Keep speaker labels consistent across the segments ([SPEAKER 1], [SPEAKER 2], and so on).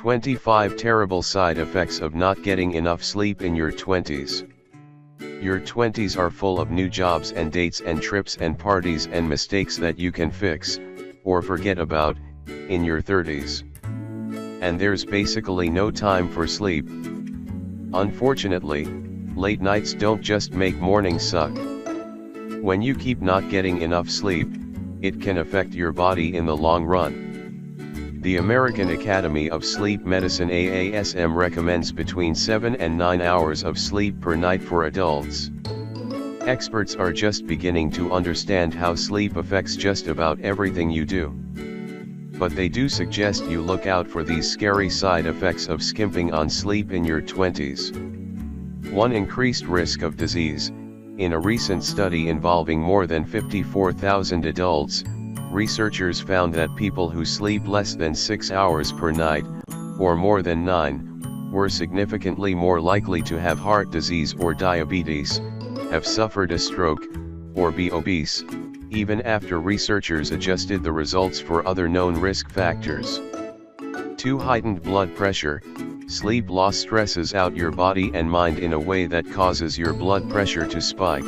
[SPEAKER 1] 25 Terrible Side Effects of Not Getting Enough Sleep in Your 20s. Your 20s are full of new jobs and dates and trips and parties and mistakes that you can fix, or forget about, in your 30s. And there's basically no time for sleep. Unfortunately, late nights don't just make mornings suck. When you keep not getting enough sleep, it can affect your body in the long run. The American Academy of Sleep Medicine AASM recommends between 7 and 9 hours of sleep per night for adults. Experts are just beginning to understand how sleep affects just about everything you do. But they do suggest you look out for these scary side effects of skimping on sleep in your 20s. 1. Increased risk of disease. In a recent study involving more than 54,000 adults, researchers found that people who sleep less than 6 hours per night, or more than 9, were significantly more likely to have heart disease or diabetes, have suffered a stroke, or be obese, even after researchers adjusted the results for other known risk factors. 2. Heightened blood pressure. Sleep loss stresses out your body and mind in a way that causes your blood pressure to spike.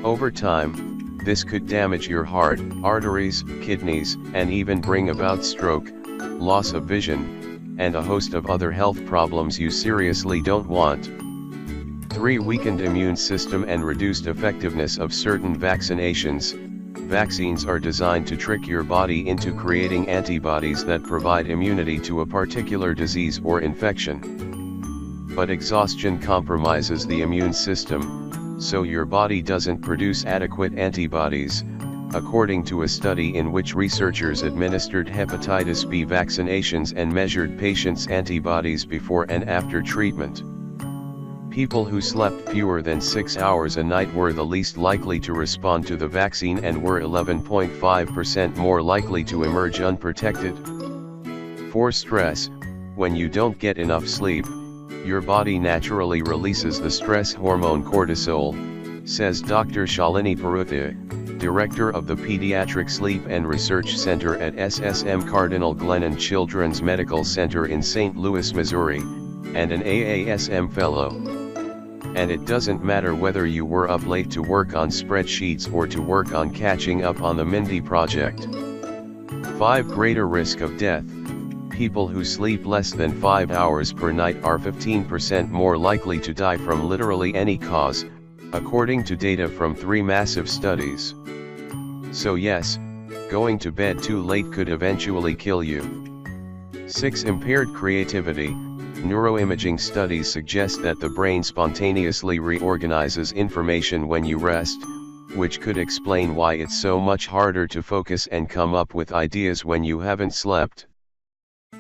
[SPEAKER 1] Over time, this could damage your heart, arteries, kidneys, and even bring about stroke, loss of vision, and a host of other health problems you seriously don't want. 3. Weakened immune system and reduced effectiveness of certain vaccinations. Vaccines are designed to trick your body into creating antibodies that provide immunity to a particular disease or infection. But exhaustion compromises the immune system, so your body doesn't produce adequate antibodies, according to a study in which researchers administered hepatitis B vaccinations and measured patients' antibodies before and after treatment. People who slept fewer than 6 hours a night were the least likely to respond to the vaccine and were 11.5% more likely to emerge unprotected. 4. Stress. When you don't get enough sleep, your body naturally releases the stress hormone cortisol, says Dr. Shalini Parutha, director of the Pediatric Sleep and Research Center at SSM Cardinal Glennon Children's Medical Center in St. Louis, Missouri, and an AASM fellow. And it doesn't matter whether you were up late to work on spreadsheets or to work on catching up on the Mindy project. 5. Greater risk of death. People who sleep less than 5 hours per night are 15% more likely to die from literally any cause, according to data from 3 massive studies. So yes, going to bed too late could eventually kill you. 6. Impaired creativity. Neuroimaging studies suggest that the brain spontaneously reorganizes information when you rest, which could explain why it's so much harder to focus and come up with ideas when you haven't slept.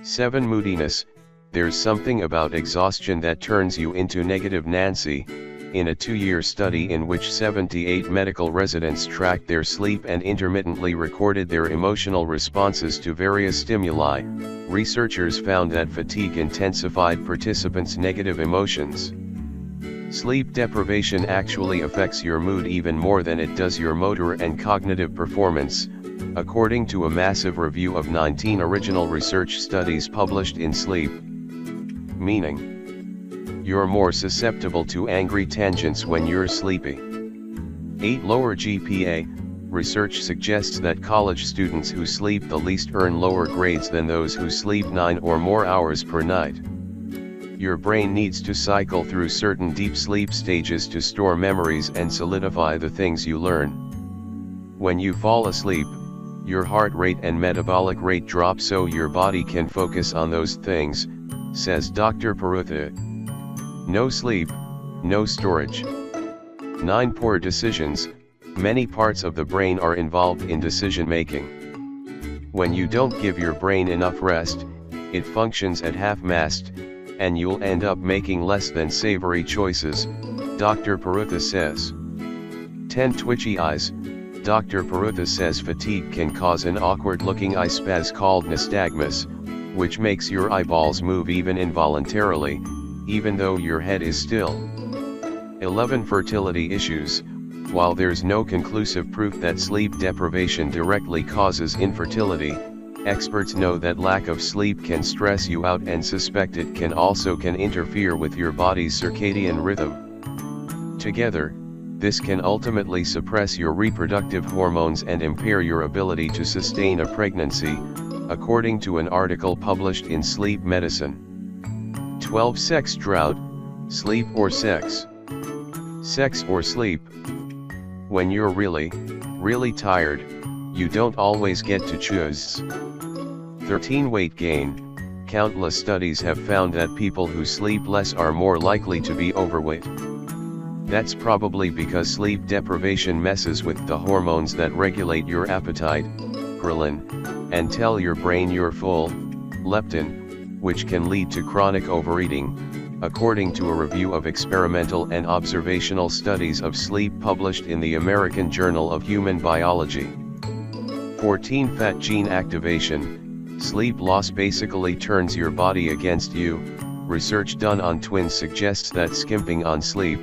[SPEAKER 1] 7. Moodiness. There's something about exhaustion that turns you into negative Nancy. In a 2-year study in which 78 medical residents tracked their sleep and intermittently recorded their emotional responses to various stimuli, researchers found that fatigue intensified participants' negative emotions. Sleep deprivation actually affects your mood even more than it does your motor and cognitive performance, according to a massive review of 19 original research studies published in Sleep. Meaning, you're more susceptible to angry tangents when you're sleepy. 8. Lower GPA. Research suggests that college students who sleep the least earn lower grades than those who sleep 9 or more hours per night. Your brain needs to cycle through certain deep sleep stages to store memories and solidify the things you learn. When you fall asleep, your heart rate and metabolic rate drop so your body can focus on those things, says Dr. Parutha. No sleep, no storage. 9. Poor decisions. Many parts of the brain are involved in decision making. When you don't give your brain enough rest, it functions at half-mast, and you'll end up making less than savory choices, Dr. Parutha says. 10. Twitchy eyes. Dr. Parutha says fatigue can cause an awkward-looking eye spasm called nystagmus, which makes your eyeballs move even involuntarily, even though your head is still. 11. Fertility issues. While there's no conclusive proof that sleep deprivation directly causes infertility, Experts know that lack of sleep can stress you out and suspect it can interfere with your body's circadian rhythm. Together, this can ultimately suppress your reproductive hormones and impair your ability to sustain a pregnancy, according to an article published in Sleep Medicine. 12 Sex Drought, Sleep or Sex? Sex or sleep? When you're really, really tired, you don't always get to choose. 13 Weight gain. Countless studies have found that people who sleep less are more likely to be overweight. That's probably because sleep deprivation messes with the hormones that regulate your appetite, ghrelin, and tell your brain you're full, leptin, which can lead to chronic overeating, according to a review of experimental and observational studies of sleep published in the American Journal of Human Biology. 14 Fat gene activation. Sleep loss basically turns your body against you. Research done on twins suggests that skimping on sleep,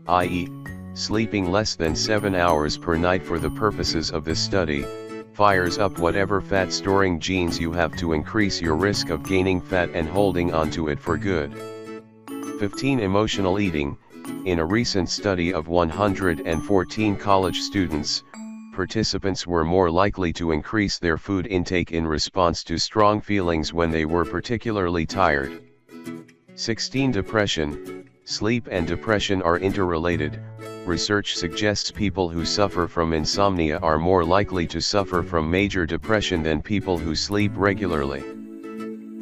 [SPEAKER 1] i.e., sleeping less than 7 hours per night for the purposes of this study, fires up whatever fat-storing genes you have to increase your risk of gaining fat and holding onto it for good. 15 Emotional eating. In a recent study of 114 college students, participants were more likely to increase their food intake in response to strong feelings when they were particularly tired. 16 Depression. Sleep and depression are interrelated. Research suggests people who suffer from insomnia are more likely to suffer from major depression than people who sleep regularly.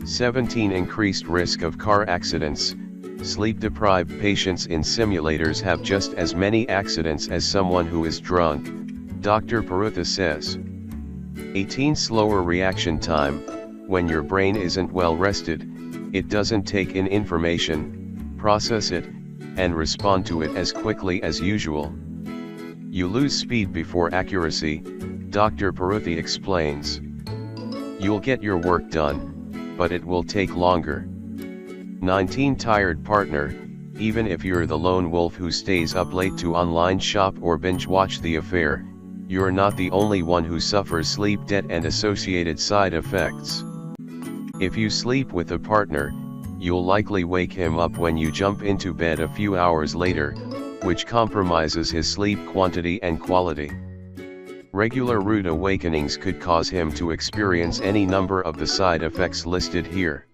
[SPEAKER 1] 17 Increased risk of car accidents. Sleep-deprived patients in simulators have just as many accidents as someone who is drunk, Dr. Parutha says. 18 Slower reaction time. When your brain isn't well rested, it doesn't take in information, process it, and respond to it as quickly as usual. You lose speed before accuracy, Dr. Parutha explains. You'll get your work done, but it will take longer. 19 Tired partner. Even if you're the lone wolf who stays up late to online shop or binge watch The Affair, you're not the only one who suffers sleep debt and associated side effects. If you sleep with a partner, you'll likely wake him up when you jump into bed a few hours later, which compromises his sleep quantity and quality. Regular rude awakenings could cause him to experience any number of the side effects listed here.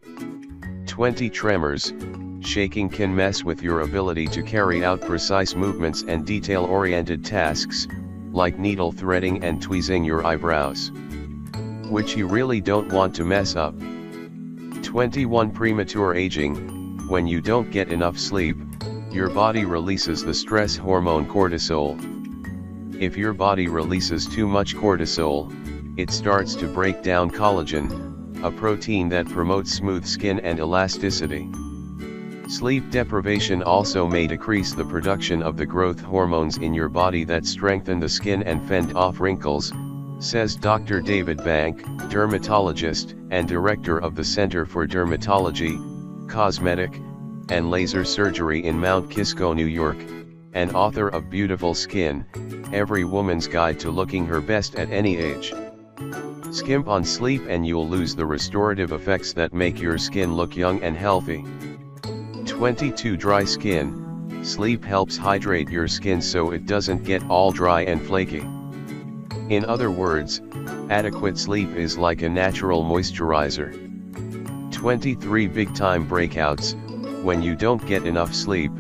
[SPEAKER 1] 20 Tremors. Shaking can mess with your ability to carry out precise movements and detail-oriented tasks, like needle threading and tweezing your eyebrows, which you really don't want to mess up. 21 Premature aging. When you don't get enough sleep, your body releases the stress hormone cortisol. If your body releases too much cortisol, it starts to break down collagen, a protein that promotes smooth skin and elasticity. Sleep deprivation also may decrease the production of the growth hormones in your body that strengthen the skin and fend off wrinkles, says Dr. David Bank, dermatologist and director of the Center for Dermatology, Cosmetic, and Laser Surgery in Mount Kisco, New York, and author of Beautiful Skin, Every Woman's Guide to Looking Her Best at Any Age. Skimp on sleep and you'll lose the restorative effects that make your skin look young and healthy. 22 Dry skin. Sleep helps hydrate your skin so it doesn't get all dry and flaky. In other words, adequate sleep is like a natural moisturizer. 23 Big time breakouts. When you don't get enough sleep,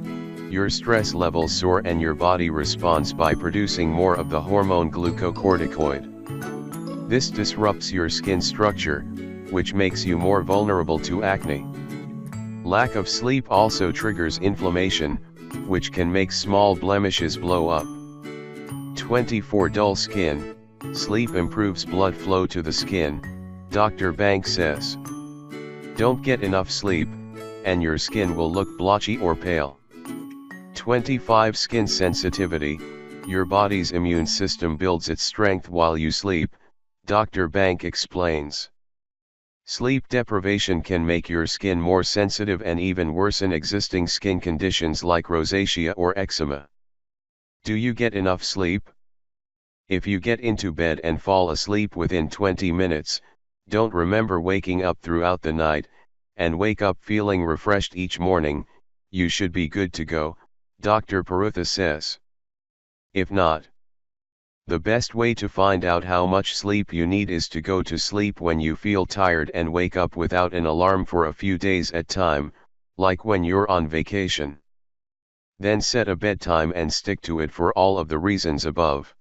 [SPEAKER 1] your stress levels soar and your body responds by producing more of the hormone glucocorticoid. This disrupts your skin structure, which makes you more vulnerable to acne. Lack of sleep also triggers inflammation, which can make small blemishes blow up. 24 Dull skin. Sleep improves blood flow to the skin, Dr. Bank says. Don't get enough sleep, and your skin will look blotchy or pale. 25 Skin sensitivity. Your body's immune system builds its strength while you sleep, Dr. Bank explains. Sleep deprivation can make your skin more sensitive and even worsen existing skin conditions like rosacea or eczema. Do you get enough sleep? If you get into bed and fall asleep within 20 minutes, don't remember waking up throughout the night, and wake up feeling refreshed each morning, you should be good to go, Dr. Parutha says. If not, the best way to find out how much sleep you need is to go to sleep when you feel tired and wake up without an alarm for a few days at a time, like when you're on vacation. Then set a bedtime and stick to it for all of the reasons above.